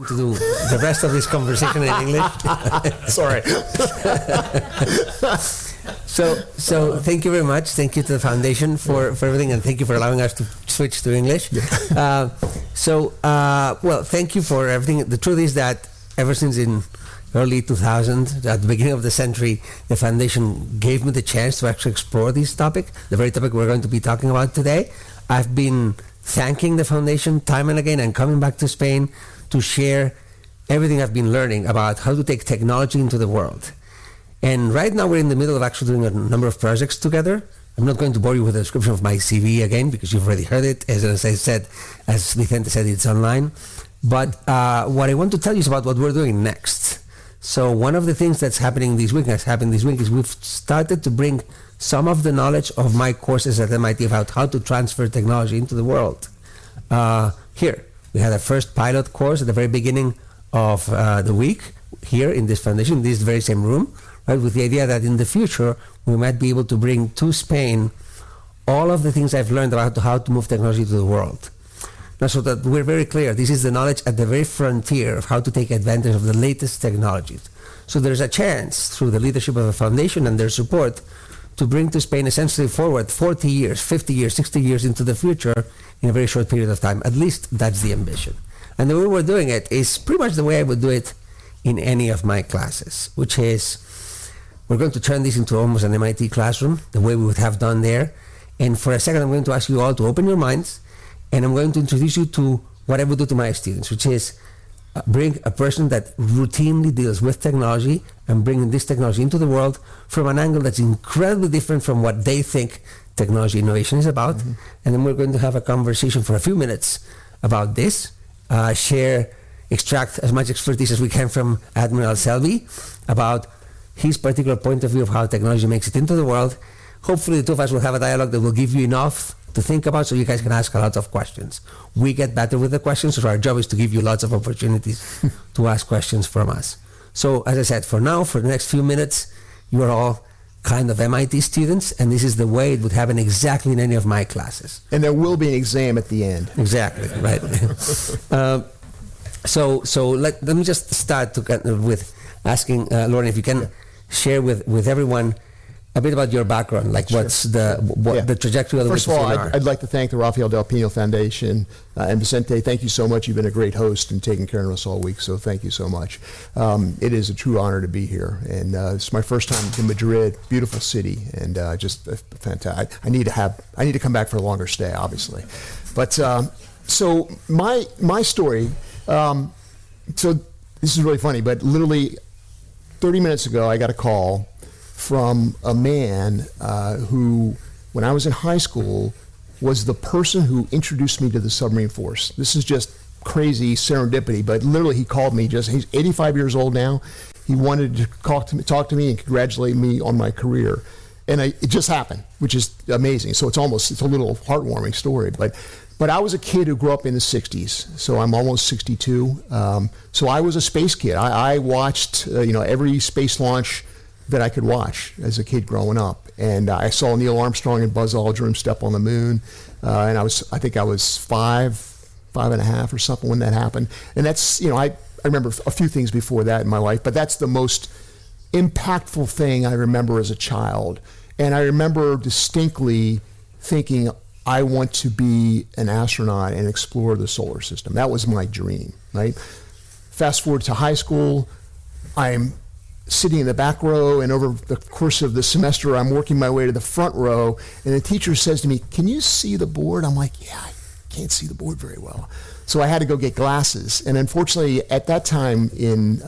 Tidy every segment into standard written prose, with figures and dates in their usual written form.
to do the rest of this conversation in English. Sorry. So thank you very much. Thank you to the foundation for everything, and thank you for allowing us to switch to English. Well, thank you for everything. The truth is that ever since in early 2000, at the beginning of the century, the foundation gave me the chance to actually explore this topic, the very topic we're going to be talking about today. I've been thanking the foundation time and again and coming back to Spain to share everything I've been learning about how to take technology into the world. And right now we're in the middle of actually doing a number of projects together. I'm not going to bore you with a description of my CV again because you've already heard it. As I said, as Vicente said, it's online. But what I want to tell you is about what we're doing next. So one of the things that's happening this week, is we've started to bring some of the knowledge of my courses at MIT about how to transfer technology into the world. Here, we had a first pilot course at the very beginning of the week here in this foundation, in this very same room, right, with the idea that in the future we might be able to bring to Spain all of the things I've learned about how to move technology to the world. Now, so that we're very clear, this is the knowledge at the very frontier of how to take advantage of the latest technologies. So there's a chance, through the leadership of the foundation and their support, to bring to Spain essentially forward 40 years, 50 years, 60 years into the future in a very short period of time. At least that's the ambition. And the way we're doing it is pretty much the way I would do it in any of my classes, which is we're going to turn this into almost an MIT classroom, the way we would have done there. And for a second, I'm going to ask you all to open your minds, and I'm going to introduce you to what I would do to my students, which is bring a person that routinely deals with technology and bringing this technology into the world from an angle that's incredibly different from what they think technology innovation is about. Mm-hmm. And then we're going to have a conversation for a few minutes about this, extract as much expertise as we can from Admiral Selby about his particular point of view of how technology makes it into the world. Hopefully the two of us will have a dialogue that will give you enough to think about so you guys can ask a lot of questions. We get better with the questions, so our job is to give you lots of opportunities to ask questions from us. So as I said, for now, for the next few minutes, you are all kind of MIT students, and this is the way it would happen exactly in any of my classes. And there will be an exam at the end. Exactly, right. So let me just start with asking, Lorin, if you can share with everyone a bit about your background, like Sure. what's the trajectory of the First of all, I'd like to thank the Rafael del Pino Foundation and Vicente. Thank you so much. You've been a great host and taking care of us all week, so thank you so much. It is a true honor to be here, and it's my first time in Madrid. Beautiful city, and just fantastic. I need to come back for a longer stay, obviously. But so my story. So this is really funny, but literally 30 minutes ago, I got a call from a man who, when I was in high school, was the person who introduced me to the submarine force. This is just crazy serendipity, but literally he called me. He's 85 years old now. He wanted to talk to me and congratulate me on my career, and it just happened, which is amazing. So it's a little heartwarming story, but I was a kid who grew up in the 60s, so I'm almost 62. So I was a space kid. I watched every space launch that I could watch as a kid growing up. And I saw Neil Armstrong and Buzz Aldrin step on the moon. And I think I was five and a half or something when that happened. And that's, I remember a few things before that in my life, but that's the most impactful thing I remember as a child. And I remember distinctly thinking, I want to be an astronaut and explore the solar system. That was my dream, right? Fast forward to high school, I'm sitting in the back row, and over the course of the semester, I'm working my way to the front row, and the teacher says to me, "Can you see the board?" I'm like, "Yeah, I can't see the board very well." So I had to go get glasses, and unfortunately, at that time in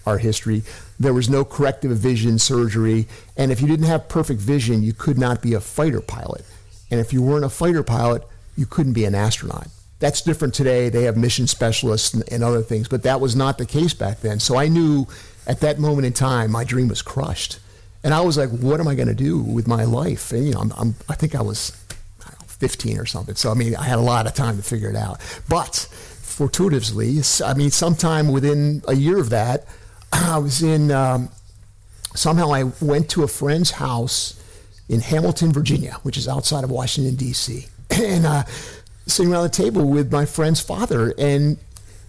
our history, there was no corrective vision surgery, and if you didn't have perfect vision, you could not be a fighter pilot. And if you weren't a fighter pilot, you couldn't be an astronaut. That's different today. They have mission specialists and other things, but that was not the case back then. So I knew at that moment in time, my dream was crushed. And I was like, what am I going to do with my life? And, I think I was 15 or something. So, I had a lot of time to figure it out. But fortuitously, sometime within a year of that, I was somehow I went to a friend's house in Hamilton, Virginia, which is outside of Washington, D.C. And sitting around the table with my friend's father, and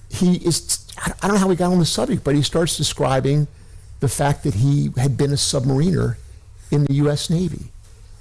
he is I don't know how we got on the subject, but he starts describing the fact that he had been a submariner in the U.S. Navy.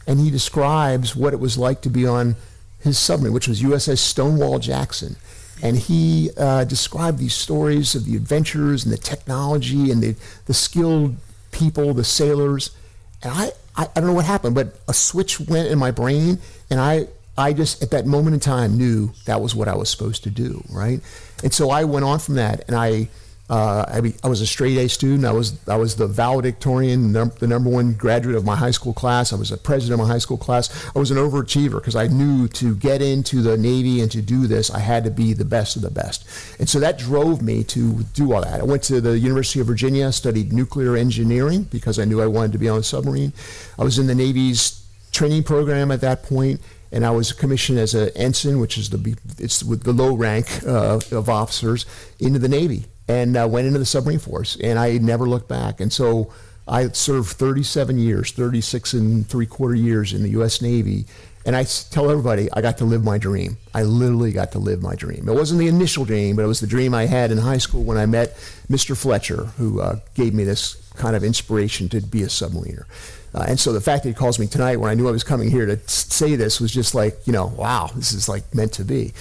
And he describes what it was like to be on his submarine, which was USS Stonewall Jackson. And he described these stories of the adventures and the technology and the skilled people, the sailors. And I don't know what happened, but a switch went in my brain, and I just, at that moment in time, knew that was what I was supposed to do, right? And so I went on from that, and I was a straight A student. I was the valedictorian, the number one graduate of my high school class. I was the president of my high school class. I was an overachiever because I knew to get into the Navy and to do this, I had to be the best of the best. And so that drove me to do all that. I went to the University of Virginia, studied nuclear engineering because I knew I wanted to be on a submarine. I was in the Navy's training program at that point, and I was commissioned as an ensign, which is the low rank of officers, into the Navy. And went into the submarine force, and I never looked back. And so I served 37 years, 36 and 3/4 years in the U.S. Navy. And I tell everybody, I got to live my dream. I literally got to live my dream. It wasn't the initial dream, but it was the dream I had in high school when I met Mr. Fletcher, who gave me this kind of inspiration to be a submariner. And so the fact that he calls me tonight when I knew I was coming here to say this was just like, wow, this is like meant to be.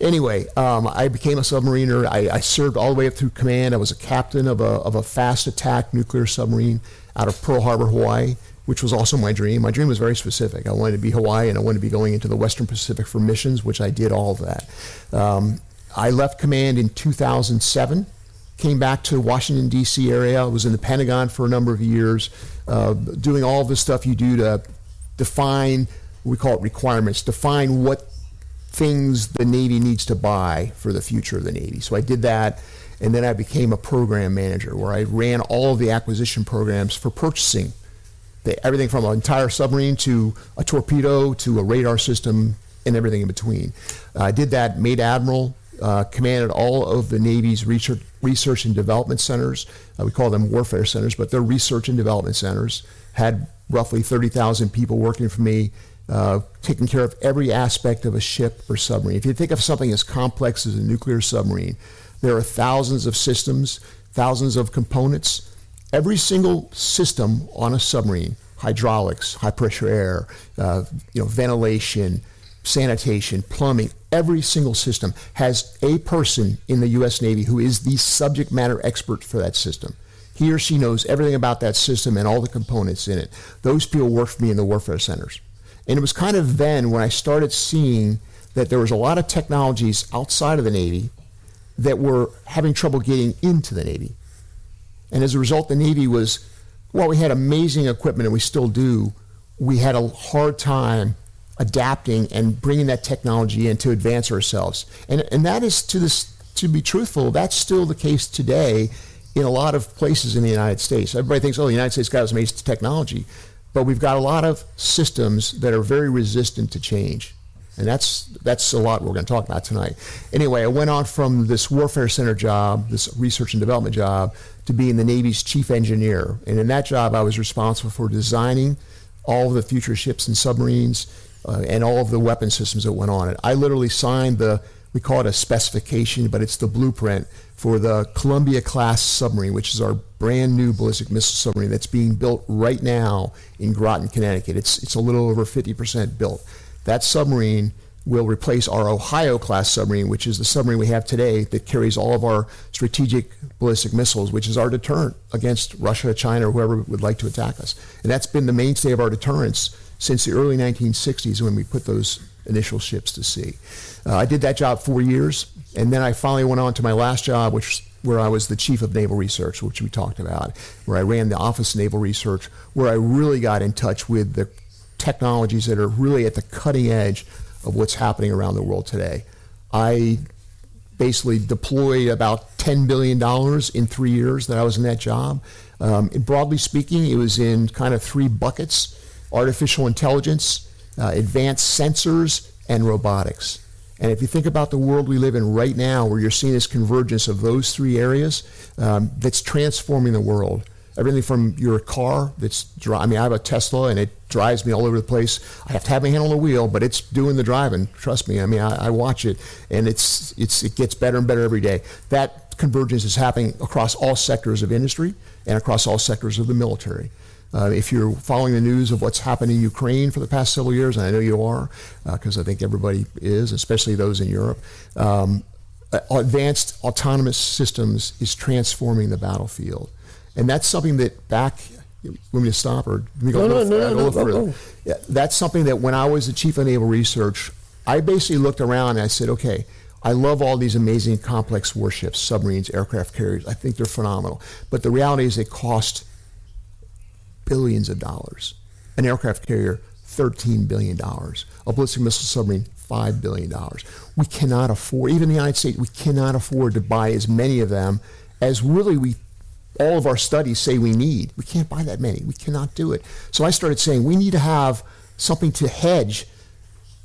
Anyway, I became a submariner. I served all the way up through command. I was a captain of a fast attack nuclear submarine out of Pearl Harbor, Hawaii, which was also my dream. My dream was very specific. I wanted to be Hawaii, and I wanted to be going into the Western Pacific for missions, which I did all of that. I left command in 2007, came back to Washington, D.C. area. I was in the Pentagon for a number of years, doing all the stuff you do to define, we call it requirements, define what things the Navy needs to buy for the future of the Navy. So I did that, and then I became a program manager where I ran all of the acquisition programs for purchasing, everything from an entire submarine to a torpedo to a radar system and everything in between. I did that, made admiral, commanded all of the Navy's research and development centers. We call them warfare centers, but they're research and development centers. Had roughly 30,000 people working for me, taking care of every aspect of a ship or submarine. If you think of something as complex as a nuclear submarine, there are thousands of systems, thousands of components. Every single system on a submarine, hydraulics, high pressure air, ventilation, sanitation, plumbing, every single system has a person in the U.S. Navy who is the subject matter expert for that system. He or she knows everything about that system and all the components in it. Those people work for me in the warfare centers. And it was kind of then when I started seeing that there was a lot of technologies outside of the Navy that were having trouble getting into the Navy. And as a result, the Navy was, while we had amazing equipment, and we still do, we had a hard time adapting and bringing that technology in to advance ourselves. And that is, to be truthful, that's still the case today in a lot of places in the United States. Everybody thinks, the United States got amazing technology. But we've got a lot of systems that are very resistant to change. And that's a lot we're going to talk about tonight. Anyway, I went on from this warfare center job, this research and development job, to being the Navy's chief engineer. And in that job, I was responsible for designing all of the future ships and submarines and all of the weapon systems that went on it. I literally signed we call it a specification, but it's the blueprint for the Columbia-class submarine, which is our brand new ballistic missile submarine that's being built right now in Groton, Connecticut. It's a little over 50% built. That submarine will replace our Ohio-class submarine, which is the submarine we have today that carries all of our strategic ballistic missiles, which is our deterrent against Russia, China, or whoever would like to attack us. And that's been the mainstay of our deterrence since the early 1960s when we put those initial ships to sea. I did that job 4 years, and then I finally went on to my last job, where I was the chief of naval research, which we talked about, where I ran the Office of Naval Research, where I really got in touch with the technologies that are really at the cutting edge of what's happening around the world today. I basically deployed about $10 billion in 3 years that I was in that job. Broadly speaking, it was in kind of three buckets: artificial intelligence, advanced sensors, and robotics. And if you think about the world we live in right now, where you're seeing this convergence of those three areas, that's transforming the world. everything from your car I have a Tesla and it drives me all over the place. I have to have my hand on the wheel, but it's doing the driving. Trust me. I mean, I watch it, and it gets better and better every day. That convergence is happening across all sectors of industry and across all sectors of the military. If you're following the news of what's happened in Ukraine for the past several years, and I know you are, because I think everybody is, especially those in Europe, advanced autonomous systems is transforming the battlefield. And that's something that you want me to stop or let me go a little further? Yeah, that's something that when I was the chief of naval research, I basically looked around and I said, okay, I love all these amazing complex warships, submarines, aircraft carriers. I think they're phenomenal. But the reality is they cost billions of dollars. An aircraft carrier, $13 billion. A ballistic missile submarine, $5 billion. We cannot afford, even in the United States, we cannot afford to buy as many of them as really all of our studies say we need. We can't buy that many. We cannot do it. So I started saying we need to have something to hedge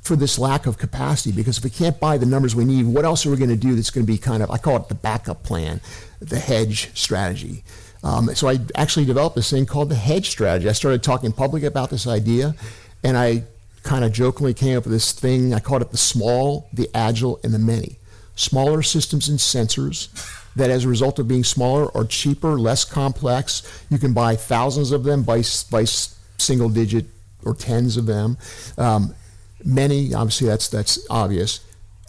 for this lack of capacity, because if we can't buy the numbers we need, what else are we going to do that's going to be kind of, I call it the backup plan, the hedge strategy. So I actually developed this thing called the hedge strategy. I started talking publicly about this idea, and I kind of jokingly came up with this thing. I called it the small, the agile, and the many. Smaller systems and sensors that, as a result of being smaller, are cheaper, less complex. You can buy thousands of them, buy single digit or tens of them. Many, obviously that's obvious.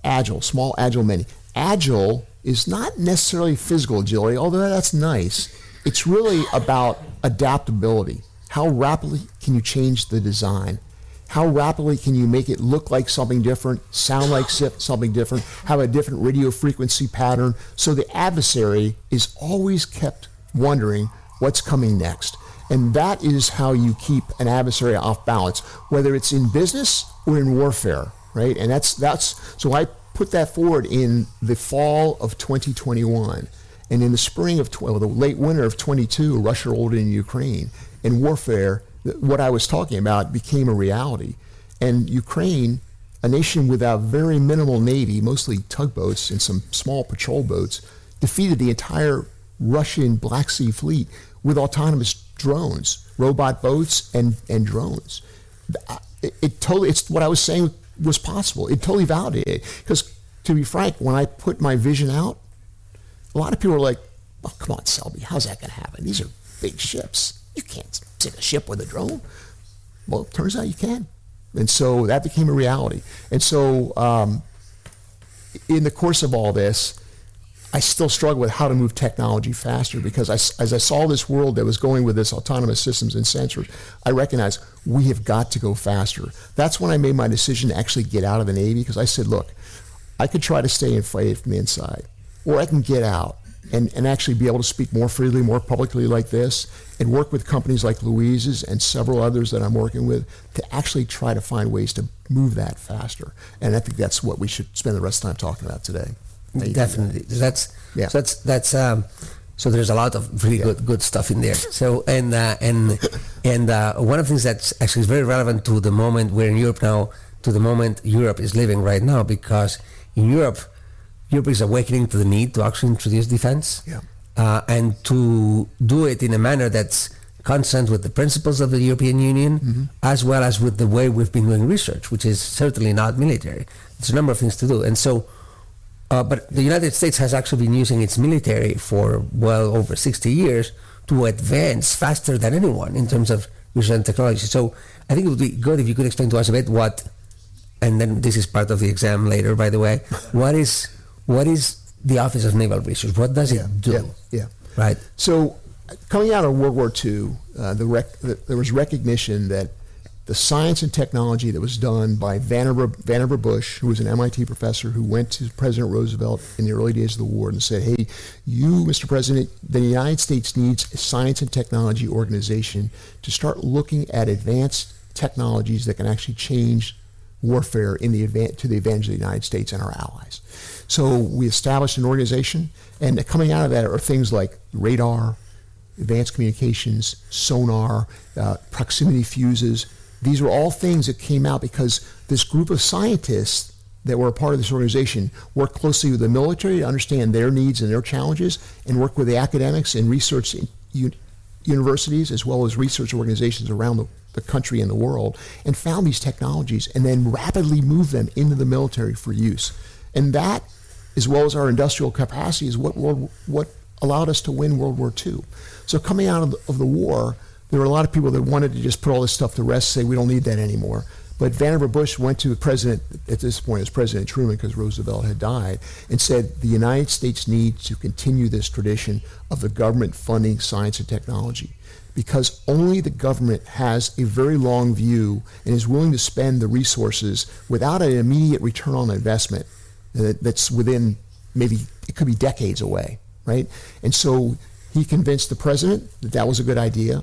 Agile, small, agile, many. Agile is not necessarily physical agility, although that's nice. It's really about adaptability. How rapidly can you change the design? How rapidly can you make it look like something different, sound like something different, have a different radio frequency pattern, so the adversary is always kept wondering what's coming next. And that is how you keep an adversary off balance, whether it's in business or in warfare, right? And that's so I put that forward in the fall of 2021. And in the spring of, the late winter of 22, Russia rolled in Ukraine. In warfare, what I was talking about became a reality. And Ukraine, a nation with a very minimal navy, mostly tugboats and some small patrol boats, defeated the entire Russian Black Sea fleet with autonomous drones, robot boats and drones. It's what I was saying was possible. It totally validated it. Because to be frank, when I put my vision out, a lot of people are like, oh, come on, Selby, how's that going to happen? These are big ships. You can't sink a ship with a drone. Well, it turns out you can. And so that became a reality. And so in the course of all this, I still struggle with how to move technology faster, because as I saw this world that was going with this autonomous systems and sensors, I recognized we have got to go faster. That's when I made my decision to actually get out of the Navy, because I said, look, I could try to stay and fight it from the inside, or I can get out and actually be able to speak more freely, more publicly like this, and work with companies like Louise's and several others that I'm working with to actually try to find ways to move that faster. And I think that's what we should spend the rest of the time talking about today. Definitely. So there's a lot of really good stuff in there. So and one of the things that's actually is very relevant to the moment we're in Europe now, to the moment Europe is living right now, because in Europe is awakening to the need to actually introduce defense, and to do it in a manner that's consistent with the principles of the European Union, as well as with the way we've been doing research, which is certainly not military. There's a number of things to do. And so, but the United States has actually been using its military for well over 60 years to advance faster than anyone in terms of research and technology. So I think it would be good if you could explain to us a bit what, and then this is part of the exam later, by the way, what is the Office of Naval Research? What does it do? Right. So coming out of World War II, there was recognition that the science and technology that was done by Vannevar Bush, who was an MIT professor who went to President Roosevelt in the early days of the war and said, hey, you, Mr. President, the United States needs a science and technology organization to start looking at advanced technologies that can actually change warfare to the advantage of the United States and our allies. So we established an organization, and coming out of that are things like radar, advanced communications, sonar, proximity fuses. These were all things that came out because this group of scientists that were a part of this organization worked closely with the military to understand their needs and their challenges, and worked with the academics and research universities as well as research organizations around the country and the world, and found these technologies and then rapidly moved them into the military for use. And that, as well as our industrial capacity, is what allowed us to win World War II. So coming out of the war, there were a lot of people that wanted to just put all this stuff to rest, say we don't need that anymore. But Vannevar Bush went to the president, at this point it was President Truman because Roosevelt had died, and said the United States needs to continue this tradition of the government funding science and technology, because only the government has a very long view and is willing to spend the resources without an immediate return on investment that's within, maybe it could be decades away, right? And so he convinced the president that that was a good idea.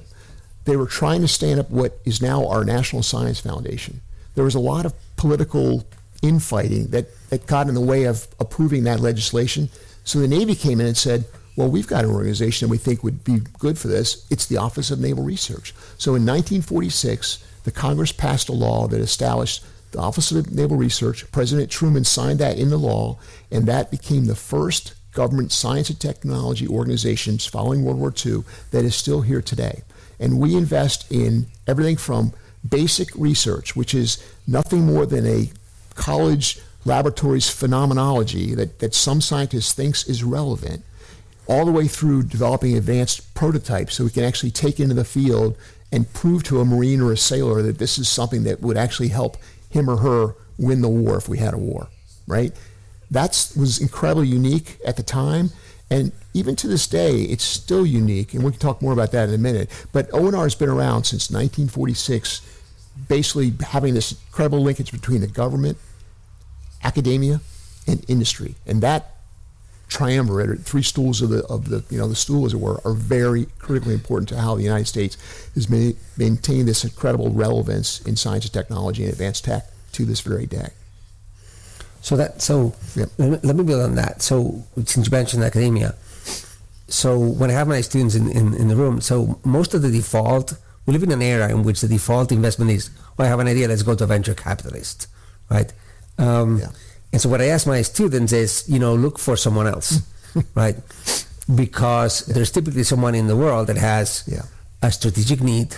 They were trying to stand up what is now our National Science Foundation. There was a lot of political infighting that got in the way of approving that legislation. So the Navy came in and said, well, we've got an organization that we think would be good for this. It's the Office of Naval Research. So in 1946, the Congress passed a law that established the Office of Naval Research. President Truman signed that into law, and that became the first government science and technology organizations following World War II that is still here today. And we invest in everything from basic research, which is nothing more than a college laboratory's phenomenology that some scientist thinks is relevant, all the way through developing advanced prototypes so we can actually take into the field and prove to a Marine or a sailor that this is something that would actually help him or her win the war if we had a war, right? That was incredibly unique at the time. And even to this day, it's still unique, and we can talk more about that in a minute. But ONR has been around since 1946, basically having this incredible linkage between the government, academia, and industry. And that triumvirate, or three stools of the stool, as it were, are very critically important to how the United States has maintained this incredible relevance in science and technology and advanced tech to this very day. Yep. Let me build on that. So since you mentioned academia, so when I have my students in the room, so most of the default, we live in an era in which the default investment is, I have an idea, let's go to a venture capitalist, right? And so what I ask my students is, look for someone else, right? Because there's typically someone in the world that has a strategic need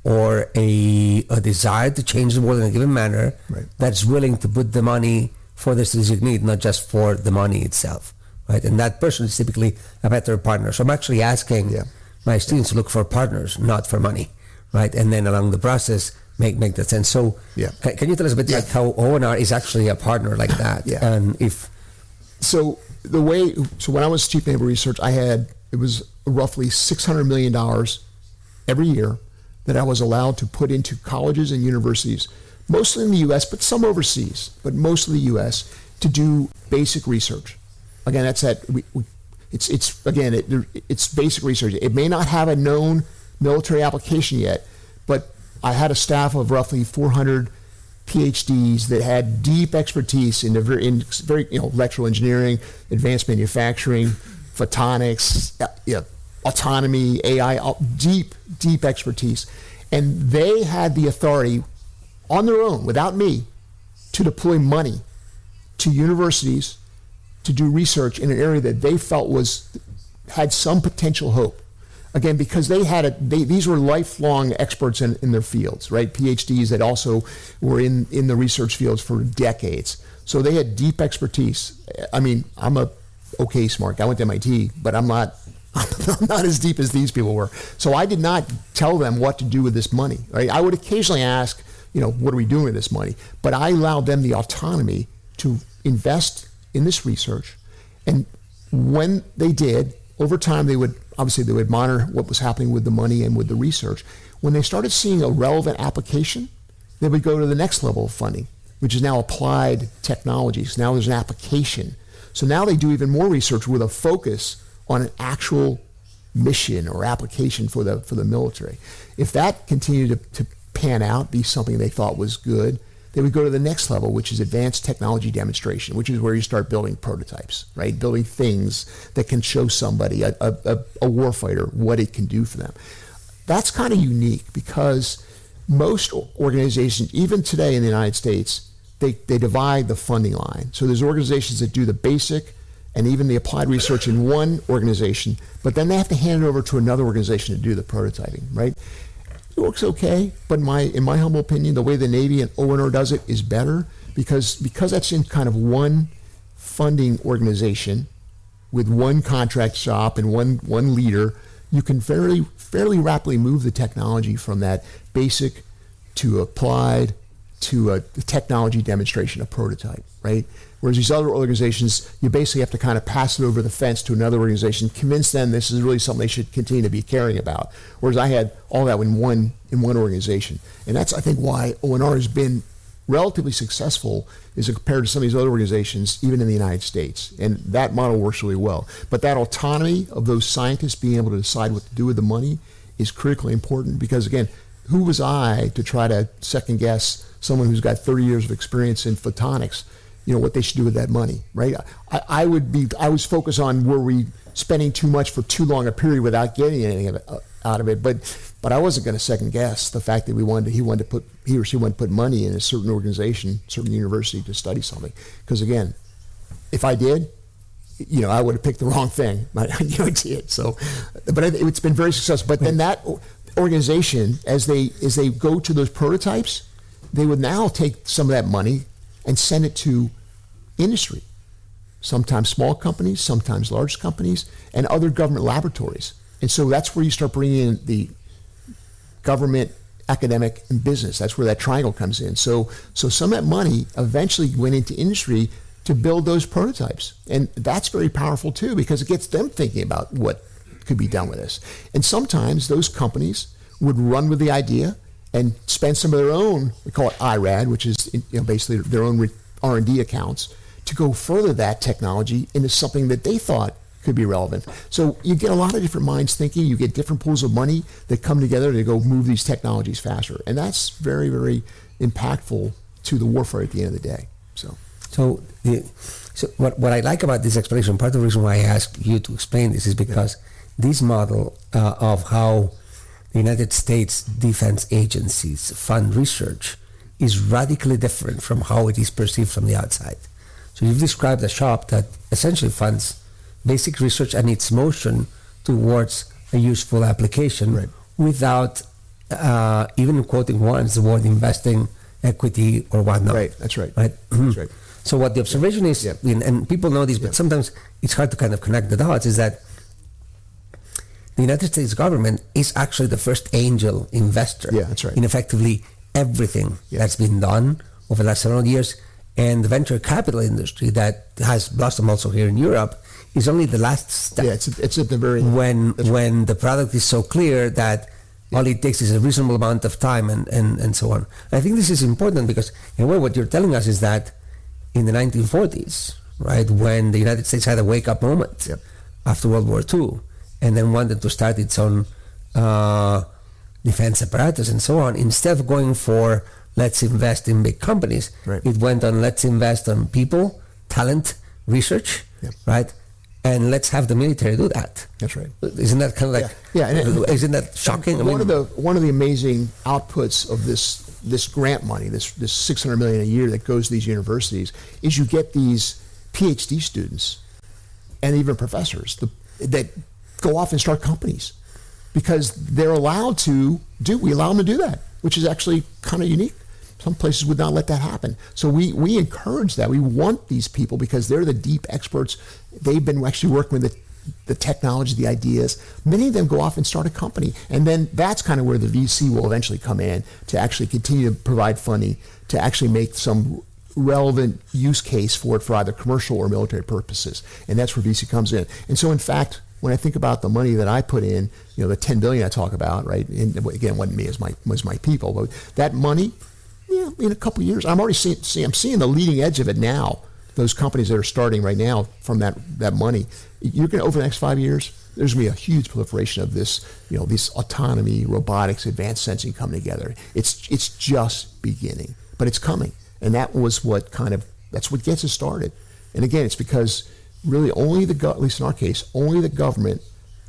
or a desire to change the world in a given manner, that's willing to put the money for the strategic need, not just for the money itself, right? And that person is typically a better partner. So I'm actually asking my students to look for partners, not for money, right? And then along the process, make that sense. So can you tell us a bit like how ONR is actually a partner like that? And so when I was Chief Naval Research, it was roughly $600 million every year that I was allowed to put into colleges and universities, mostly in the U.S., but some overseas, but mostly the U.S., to do basic research. Again, that's that. It's basic research. It may not have a known military application yet, but I had a staff of roughly 400 PhDs that had deep expertise in very electrical engineering, advanced manufacturing, photonics, autonomy, AI, deep expertise. And they had the authority on their own, without me, to deploy money to universities to do research in an area that they felt had some potential hope. Again, because these were lifelong experts in their fields, right? PhDs that also were in the research fields for decades. So they had deep expertise. I mean, I'm okay smart. I went to MIT, but I'm not as deep as these people were. So I did not tell them what to do with this money, right? I would occasionally ask, what are we doing with this money? But I allowed them the autonomy to invest in this research. And when they did, over time, they would monitor what was happening with the money and with the research. When they started seeing a relevant application, they would go to the next level of funding, which is now applied technologies. Now there's an application. So now they do even more research with a focus on an actual mission or application for the military. If that continued to pan out, be something they thought was good, they would go to the next level, which is advanced technology demonstration, which is where you start building prototypes, right? Building things that can show somebody, a warfighter, what it can do for them. That's kind of unique because most organizations, even today in the United States, they divide the funding line. So there's organizations that do the basic and even the applied research in one organization, but then they have to hand it over to another organization to do the prototyping, right? It works okay, but in my humble opinion, the way the Navy and ONR does it is better because that's in kind of one funding organization with one contract shop and one leader. You can fairly rapidly move the technology from that basic to applied to a technology demonstration, a prototype, right? Whereas these other organizations, you basically have to kind of pass it over the fence to another organization, convince them this is really something they should continue to be caring about. Whereas I had all that in one organization. And that's, I think, why ONR has been relatively successful is compared to some of these other organizations, even in the United States. And that model works really well. But that autonomy of those scientists being able to decide what to do with the money is critically important because, again, who was I to try to second guess someone who's got 30 years of experience in photonics, what they should do with that money, right? I was focused on were we spending too much for too long a period without getting anything out of it, but I wasn't going to second guess the fact that he or she wanted to put money in a certain organization, certain university to study something. Because again, if I did, I would have picked the wrong thing. I guarantee it. So, but it's been very successful. But then that organization, as they go to those prototypes, they would now take some of that money and send it to industry, sometimes small companies, sometimes large companies, and other government laboratories. And so that's where you start bringing in the government, academic, and business. That's where that triangle comes in. So some of that money eventually went into industry to build those prototypes. And that's very powerful too, because it gets them thinking about what could be done with this. And sometimes those companies would run with the idea and spend some of their own, we call it IRAD, which is basically their own R&D accounts, to go further that technology into something that they thought could be relevant. So you get a lot of different minds thinking, you get different pools of money that come together to go move these technologies faster. And that's very, very impactful to the warfighter at the end of the day. So what I like about this explanation, part of the reason why I asked you to explain this is because this model of how the United States defense agencies fund research is radically different from how it is perceived from the outside. So you've described a shop that essentially funds basic research and its motion towards a useful application without even quoting once the word investing, equity, or whatnot. Right, that's right. That's right. So what the observation is, and people know this, but sometimes it's hard to kind of connect the dots, is that the United States government is actually the first angel investor in effectively everything that's been done over the last several years. And the venture capital industry that has blossomed also here in Europe is only the last step. Yeah, it's at the very when the product is so clear that all it takes is a reasonable amount of time and so on. I think this is important because in a way what you're telling us is that in the 1940s, right, when the United States had a wake-up moment after World War II and then wanted to start its own defense apparatus and so on, instead of going for let's invest in big companies, it went on let's invest on people, talent, research, right? And let's have the military do that. That's right. Isn't that kind of like, isn't that shocking? One of the amazing outputs of this grant money, this $600 million a year that goes to these universities, is you get these PhD students and even professors that go off and start companies because they're allowed to we allow them to do that, which is actually kind of unique. Some places would not let that happen. So we encourage that. We want these people because they're the deep experts. They've been actually working with the technology, the ideas. Many of them go off and start a company. And then that's kind of where the VC will eventually come in to actually continue to provide funding, to actually make some relevant use case for it for either commercial or military purposes. And that's where VC comes in. And so in fact, when I think about the money that I put in, the $10 billion I talk about, right? And again, it wasn't me, it was my people. But that money, in a couple of years, I'm already seeing the leading edge of it now. Those companies that are starting right now from that money, you're going to, over the next 5 years, there's going to be a huge proliferation of this, this autonomy, robotics, advanced sensing coming together. It's just beginning, but it's coming, and that's what gets us started. And again, it's because really at least in our case, only the government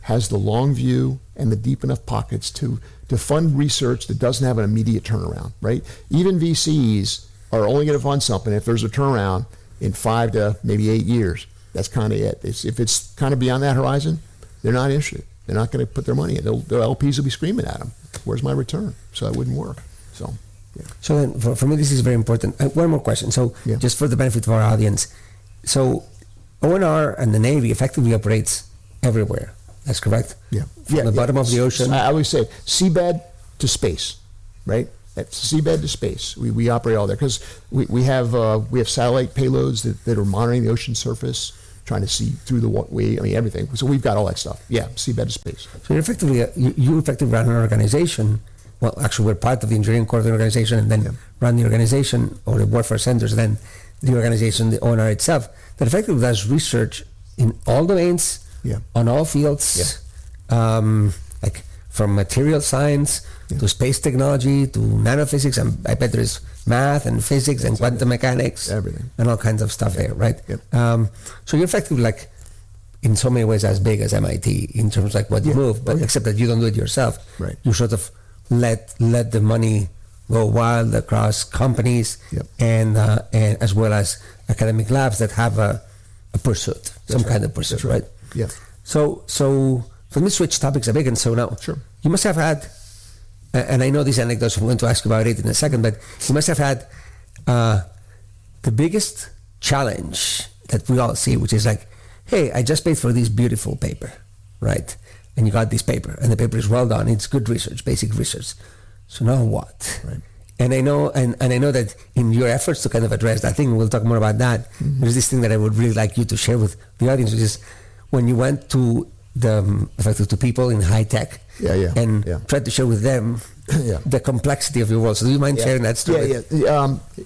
has the long view and the deep enough pockets to fund research that doesn't have an immediate turnaround, right? Even VCs are only going to fund something if there's a turnaround in 5 to maybe 8 years. That's kind of it. If it's kind of beyond that horizon, they're not interested. They're not going to put their money in. Their LPs will be screaming at them, where's my return? So it wouldn't work. So, yeah. So then, for me, this is very important. One more question. So, just for the benefit of our audience, so ONR and the Navy effectively operates everywhere. That's correct? Yeah. From the bottom of the ocean? I always say seabed to space, right? That's seabed to space. We operate all there because we have satellite payloads that are monitoring the ocean surface, trying to see through the way, everything. So we've got all that stuff. Yeah, seabed to space. So you're effectively, you effectively run an organization. Well, actually, we're part of the engineering core of the organization, and then run the organization or the warfare centers, then the organization, the owner itself, that effectively does research in all domains, on all fields, like from material science to space technology to nanophysics, and I bet there's math and physics and quantum mechanics, everything, and all kinds of stuff there, right? So you're effectively like, in so many ways, as big as MIT in terms of like what you move, but except that you don't do it yourself. Right. You sort of let the money go wild across companies and as well as academic labs that have a pursuit, kind of pursuit, right? Yeah. So let me switch topics a bit. And so now, you must have had, and I know these anecdotes, I'm going to ask you about it in a second, but you must have had the biggest challenge that we all see, which is like, hey, I just paid for this beautiful paper, right? And you got this paper, and the paper is well done. It's good research, basic research. So now what? Right. And I know, and I know that in your efforts to kind of address that thing, we'll talk more about that. There's this thing that I would really like you to share with the audience, which is when you went to to people in high tech, and tried to share with them the complexity of your world. So do you mind sharing that story?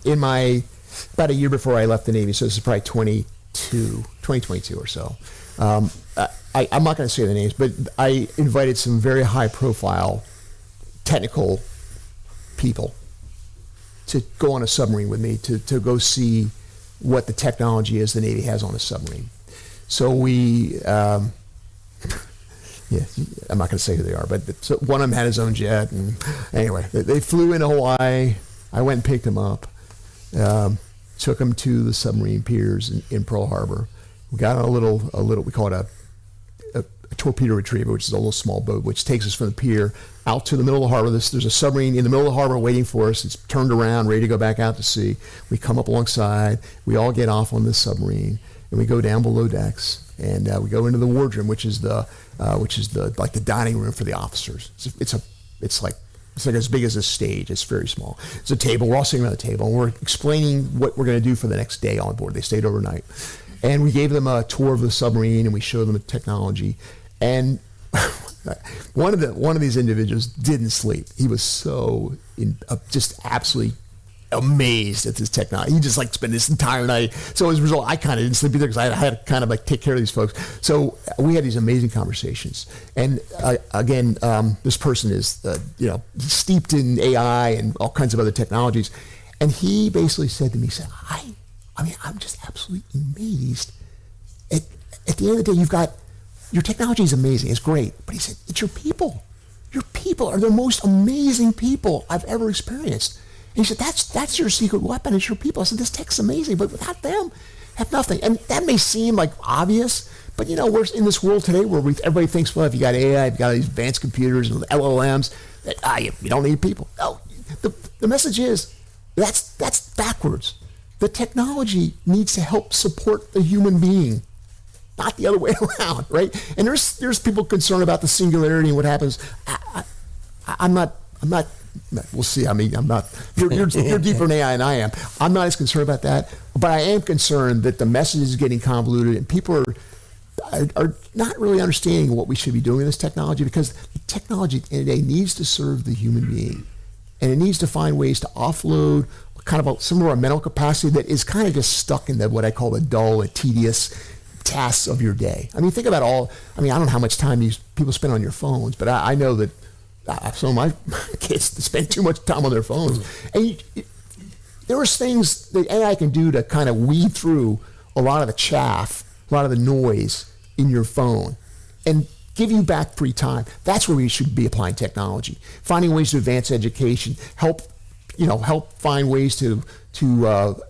In my about a year before I left the Navy, so this is probably 2022 or so. I'm not going to say the names, but I invited some very high-profile technical people to go on a submarine with me to go see what the technology is the Navy has on a submarine. So we, I'm not going to say who they are, but so one of them had his own jet, and anyway, they flew into Hawaii. I went and picked them up, took them to the submarine piers in Pearl Harbor. We got on a little, we call it a torpedo retriever, which is a little small boat, which takes us from the pier out to the middle of the harbor. There's a submarine in the middle of the harbor waiting for us. It's turned around, ready to go back out to sea. We come up alongside. We all get off on this submarine, and we go down below decks, and we go into the wardroom, which is the like the dining room for the officers. It's like as big as a stage. It's very small. It's a table. We're all sitting around the table, and we're explaining what we're going to do for the next day on board. They stayed overnight. And we gave them a tour of the submarine, and we showed them the technology. And one of these individuals didn't sleep. He was so just absolutely amazed at this technology. He just like spent this entire night. So as a result, I kind of didn't sleep either because I had to kind of like take care of these folks. So we had these amazing conversations. And again, this person is steeped in AI and all kinds of other technologies. And he basically said to me, I'm just absolutely amazed. At the end of the day, your technology is amazing. It's great. But he said, it's your people. Your people are the most amazing people I've ever experienced. And he said, that's your secret weapon. It's your people. I said, this tech's amazing, but without them, have nothing. And that may seem like obvious, but we're in this world today where everybody thinks, well, if you got AI, if you got these advanced computers and LLMs, you don't need people. No, the message is that's backwards. The technology needs to help support the human being, not the other way around, right? And there's people concerned about the singularity and what happens. I'm not. We'll see. I'm not. You're deeper in AI than I am. I'm not as concerned about that, but I am concerned that the message is getting convoluted and people are not really understanding what we should be doing with this technology, because the technology at the end of the day needs to serve the human being, and it needs to find ways to offload kind of some of our mental capacity that is kind of just stuck in what I call the dull and tedious tasks of your day. Think about I don't know how much time people spend on your phones, but I know that some of my kids spend too much time on their phones. And there are things that AI can do to kind of weed through a lot of the chaff, a lot of the noise in your phone, and give you back free time. That's where we should be applying technology, finding ways to advance education, help find ways to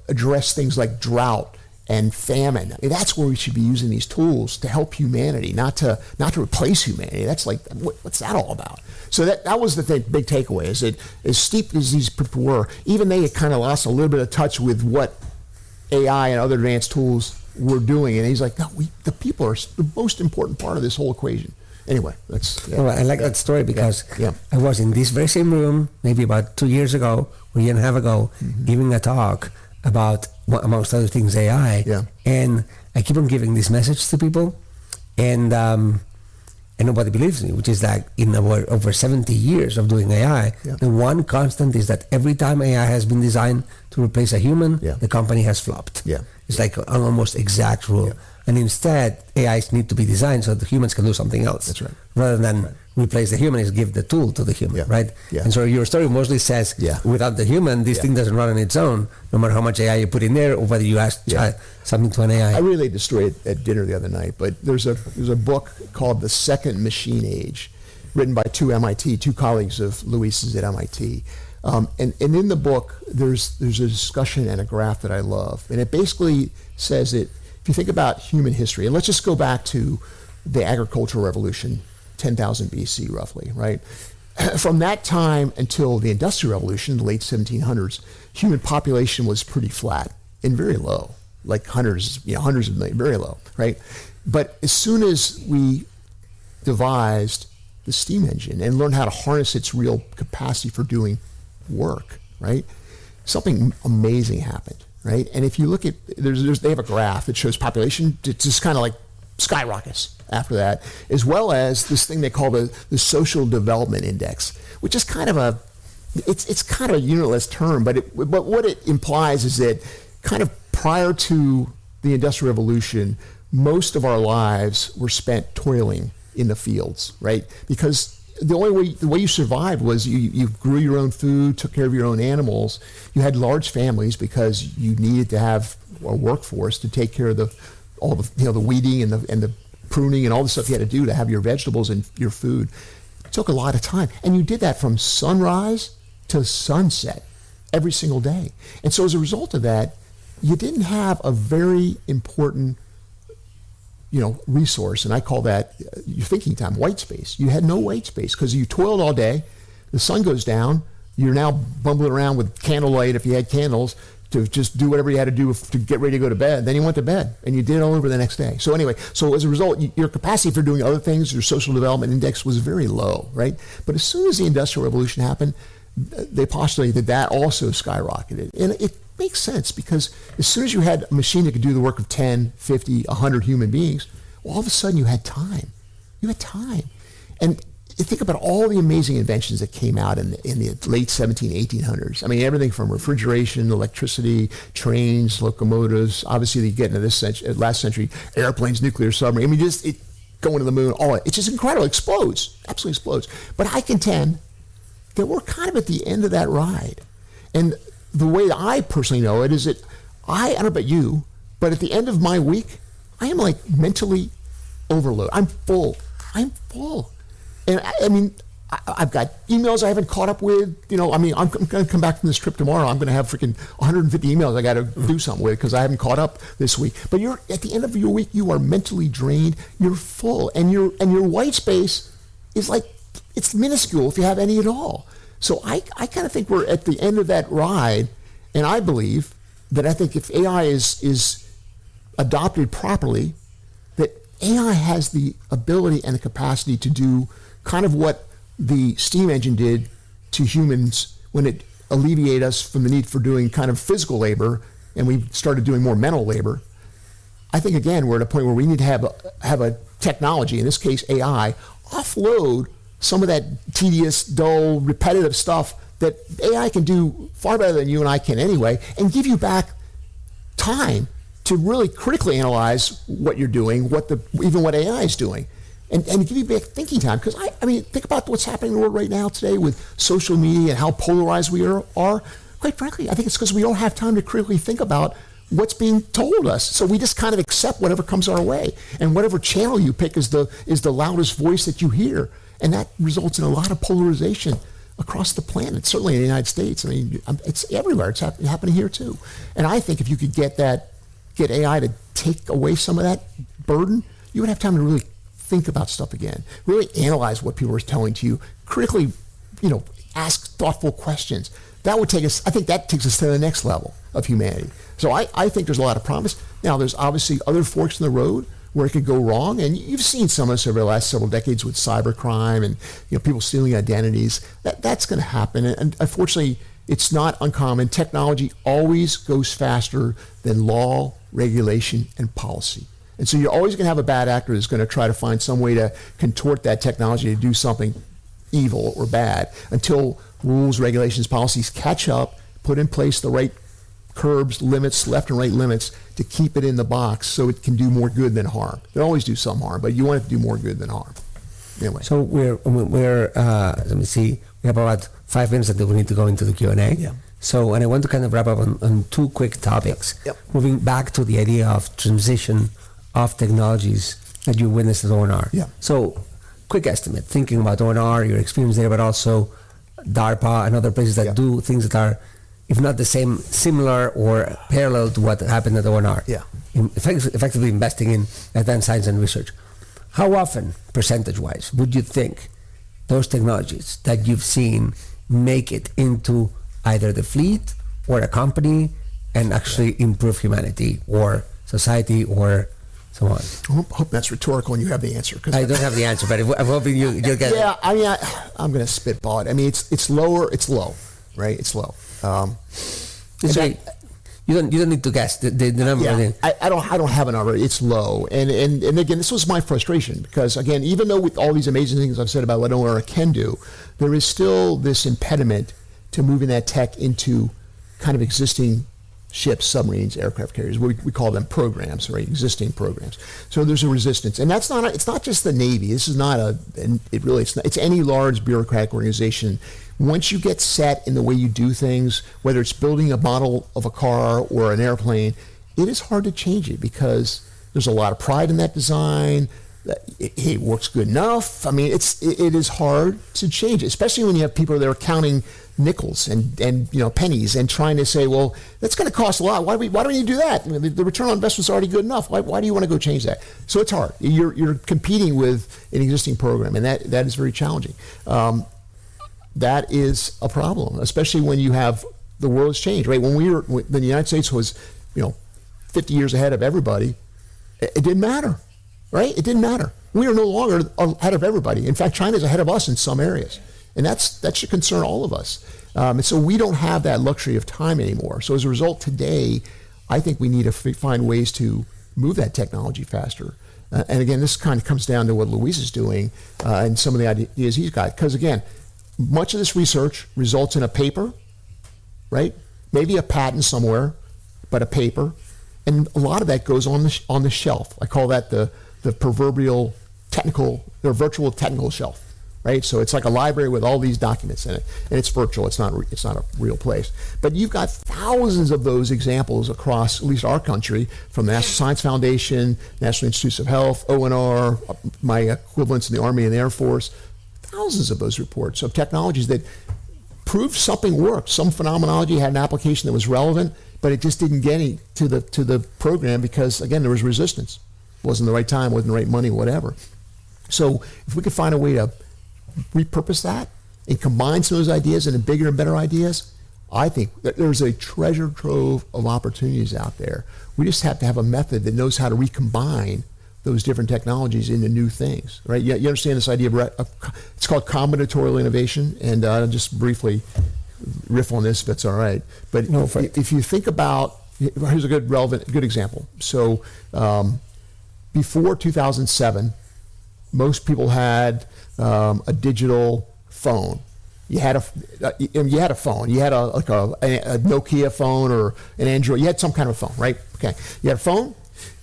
address things like drought and famine. I mean, that's where we should be using these tools to help humanity, not to replace humanity. That's like, what's that all about? So that was the big takeaway, is that as steep as these people were, even they had kind of lost a little bit of touch with what AI and other advanced tools were doing. And he's like, no, the people are the most important part of this whole equation. Anyway, that's... Well, I like that story because I was in this very same room maybe about 2 years ago, or a year and a half ago, giving a talk about, amongst other things, AI. Yeah. And I keep on giving this message to people, and nobody believes me, which is that in over 70 years of doing AI, the one constant is that every time AI has been designed to replace a human, the company has flopped. Yeah. It's like an almost exact rule. Yeah. And instead, AIs need to be designed so the humans can do something else. That's right. Rather than replace the human, is give the tool to the human, right? Yeah. And so your story mostly says, without the human, this thing doesn't run on its own, no matter how much AI you put in there, or whether you ask something to an AI. I relayed the story at dinner the other night, but there's a book called The Second Machine Age, written by two colleagues of Luis's at MIT. And in the book, there's a discussion and a graph that I love. And it basically says that if you think about human history, and let's just go back to the agricultural revolution, 10,000 BC roughly, right? From that time until the Industrial Revolution, the late 1700s, human population was pretty flat and very low, like hundreds of millions, very low, right? But as soon as we devised the steam engine and learned how to harness its real capacity for doing work, right? Something amazing happened, right? And if you look at, they have a graph that shows population, it just kind of like skyrockets after that, as well as this thing they call the social development index, which is kind of it's kind of a unitless term, but what it implies is that kind of prior to the Industrial Revolution, most of our lives were spent toiling in the fields, right? Because the way you survived was you grew your own food, took care of your own animals. You had large families because you needed to have a workforce to take care of the weeding and the pruning and all the stuff you had to do to have your vegetables and your food. It took a lot of time, and you did that from sunrise to sunset every single day. And so as a result of that, you didn't have a very important resource, and I call that your thinking time, white space. You had no white space because you toiled all day. The sun goes down. You're now bumbling around with candlelight, if you had candles, to just do whatever you had to do to get ready to go to bed. Then you went to bed, and you did it all over the next day. So anyway, as a result, your capacity for doing other things, your social development index was very low, right? But as soon as the Industrial Revolution happened, they postulated that also skyrocketed. And it makes sense, because as soon as you had a machine that could do the work of 10, 50, 100 human beings, all of a sudden you had time. You had time. And you think about all the amazing inventions that came out in the late 1800s. I mean, everything from refrigeration, electricity, trains, locomotives. Obviously, you get into this century, last century, airplanes, nuclear submarine. I mean, going to the moon, all that. It's just incredible. It explodes. Absolutely explodes. But I contend that we're kind of at the end of that ride. And the way that I personally know it is that I don't know about you, but at the end of my week, I am like mentally overloaded. I'm full. And I mean, I've got emails I haven't caught up with. I'm going to come back from this trip tomorrow. I'm going to have freaking 150 emails I got to do something with because I haven't caught up this week. But you're at the end of your week, you are mentally drained. You're full, and your white space is like, it's minuscule if you have any at all. So I kind of think we're at the end of that ride, and I believe that if AI is adopted properly, that AI has the ability and the capacity to do kind of what the steam engine did to humans when it alleviated us from the need for doing kind of physical labor, and we started doing more mental labor. I think, again, we're at a point where we need to have a technology, in this case AI, offload some of that tedious, dull, repetitive stuff that AI can do far better than you and I can anyway, and give you back time to really critically analyze what you're doing, even what AI is doing, and give you back thinking time. Because I mean, think about what's happening in the world right now today with social media and how polarized we are. Quite frankly, I think it's because we don't have time to critically think about what's being told us. So we just kind of accept whatever comes our way, and whatever channel you pick is the loudest voice that you hear. And that results in a lot of polarization across the planet, certainly in the United States. I mean, it's everywhere. It's happening here too. And I think if you could get get AI to take away some of that burden, you would have time to really think about stuff again, really analyze what people are telling to you, critically, ask thoughtful questions. That would take us, I think that takes us to the next level of humanity. So I think there's a lot of promise. Now, there's obviously other forks in the road where it could go wrong, and you've seen some of this over the last several decades with cybercrime and people stealing identities. That's going to happen, and unfortunately, it's not uncommon. Technology always goes faster than law, regulation, and policy. And so you're always going to have a bad actor that's going to try to find some way to contort that technology to do something evil or bad until rules, regulations, policies catch up, put in place the right curbs, limits, left and right limits to keep it in the box so it can do more good than harm. They always do some harm, but you want it to do more good than harm. Anyway. So we're let me see, we have about 5 minutes until we need to go into the Q&A. Yeah. So, and I want to kind of wrap up on 2 quick topics. Yep. Moving back to the idea of transition of technologies that you witnessed at ONR. Yeah. So, quick estimate, thinking about ONR, your experience there, but also DARPA and other places that do things that are, if not the same, similar or parallel to what happened at ONR. Yeah. Effectively investing in advanced science and research. How often, percentage-wise, would you think those technologies that you've seen make it into either the fleet or a company and actually improve humanity or society or so on? I hope that's rhetorical and you have the answer. I don't have the answer, but I'm hoping you'll get it. Yeah, I mean, I'm going to spitball it. I mean, it's lower, it's low, right? It's low. You don't need to guess the number. Yeah, I don't have a number. It's low, and again, this was my frustration because again, even though with all these amazing things I've said about what ONR can do, there is still this impediment to moving that tech into kind of existing ships, submarines, aircraft carriers. We call them programs, right? Existing programs. So there's a resistance, and that's not. It's not just the Navy. This is not it's any large bureaucratic organization. Once you get set in the way you do things, whether it's building a model of a car or an airplane, it is hard to change it because there's a lot of pride in that design. It works good enough. I mean, it is hard to change it, especially when you have people that are counting nickels and pennies and trying to say, well, that's going to cost a lot. Why don't you do that? The return on investment is already good enough. Why do you want to go change that? So it's hard. You're competing with an existing program, and that is very challenging. That is a problem, especially when you have the world's changed, right? When the United States was, 50 years ahead of everybody, it didn't matter, right? It didn't matter. We are no longer ahead of everybody. In fact, China's ahead of us in some areas, and that should concern all of us. And so we don't have that luxury of time anymore. So as a result, today, I think we need to find ways to move that technology faster. And again, this kind of comes down to what Luis is doing and some of the ideas he's got, because again, much of this research results in a paper, right? Maybe a patent somewhere, but a paper. And a lot of that goes on the shelf. I call that the proverbial virtual technical shelf, right? So it's like a library with all these documents in it, and it's virtual. It's not a real place. But you've got thousands of those examples across at least our country, from the National Science Foundation, National Institutes of Health, ONR, my equivalents in the Army and the Air Force. Thousands of those reports of technologies that proved something worked. Some phenomenology had an application that was relevant, but it just didn't get any to the program because, again, there was resistance. It wasn't the right time, wasn't the right money, whatever. So if we could find a way to repurpose that and combine some of those ideas into bigger and better ideas, I think that there's a treasure trove of opportunities out there. We just have to have a method that knows how to recombine those different technologies into new things, right? You understand this idea of it's called combinatorial innovation, and I'll just briefly riff on this if that's all right. But if you think about, here's a good example. So before 2007, most people had a digital phone. You had a phone. You had a Nokia phone or an Android. You had some kind of phone, right? Okay. You had a phone.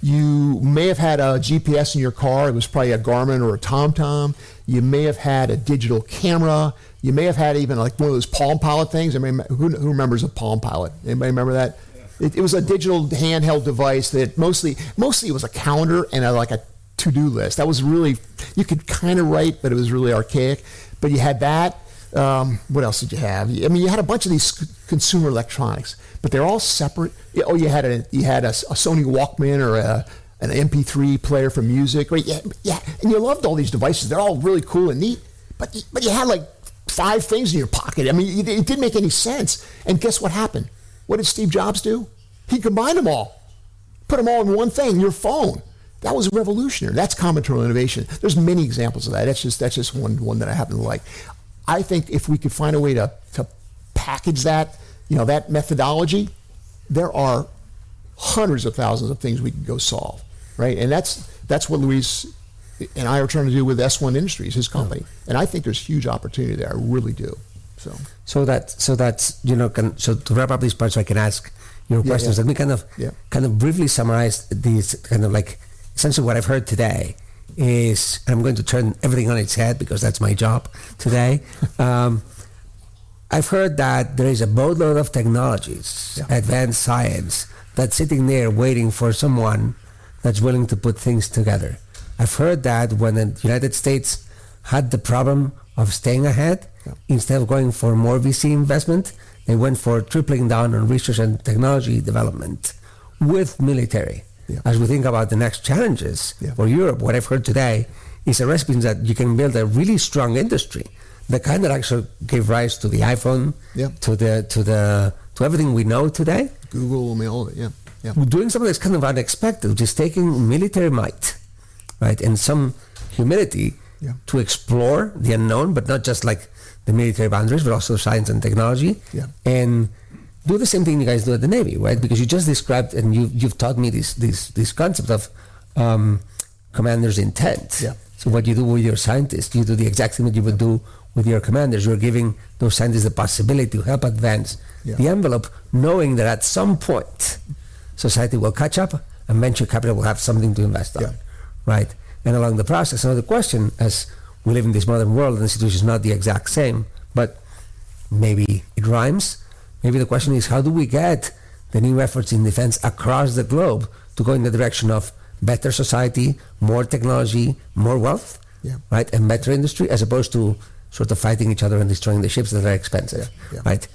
You may have had a GPS in your car. It was probably a Garmin or a TomTom. You may have had a digital camera. You may have had even like one of those Palm Pilot things. I mean, who remembers a Palm Pilot? Anybody remember that? Yeah. It was a digital handheld device that mostly it was a calendar and a to-do list. That was really, you could kind of write, but it was really archaic. But you had that. What else did you have? I mean, you had a bunch of these consumer electronics, but they're all separate. Oh, you had a Sony Walkman or an MP3 player for music. Right? Yeah, and you loved all these devices. They're all really cool and neat, but you had like 5 things in your pocket. I mean, it didn't make any sense. And guess what happened? What did Steve Jobs do? He combined them all, put them all in one thing, your phone. That was revolutionary. That's combinatorial innovation. There's many examples of that. That's just one that I happen to like. I think if we could find a way to package that, that methodology, there are hundreds of thousands of things we can go solve, right? And that's what Luis and I are trying to do with S1 Industries, his company. And I think there's huge opportunity there. I really do. So that's so to wrap up this part, so I can ask your questions. Let me kind of briefly summarize these kind of like essentially what I've heard today is, and I'm going to turn everything on its head because that's my job today. I've heard that there is a boatload of technologies, advanced science, that's sitting there waiting for someone that's willing to put things together. I've heard that when the United States had the problem of staying ahead, instead of going for more VC investment, they went for tripling down on research and technology development with military. As we think about the next challenges for Europe, what I've heard today is a recipe that you can build a really strong industry, the kind that actually gave rise to the iPhone, to everything we know today. Google, all of it, We're doing something that's kind of unexpected, which is taking military might, right, and some humility to explore the unknown, but not just like the military boundaries, but also science and technology, and do the same thing you guys do at the Navy, right? Because you just described and you've taught me this concept of commander's intent. So what you do with your scientists, you do the exact thing that you would do with your commanders. You're giving those scientists the possibility to help advance the envelope, knowing that at some point society will catch up and venture capital will have something to invest on, right? And along the process, another question, as we live in this modern world and the situation is not the exact same, but maybe it rhymes. Maybe the question is, how do we get the new efforts in defense across the globe to go in the direction of better society, more technology, more wealth, right, and better industry, as opposed to sort of fighting each other and destroying the ships that are expensive, right?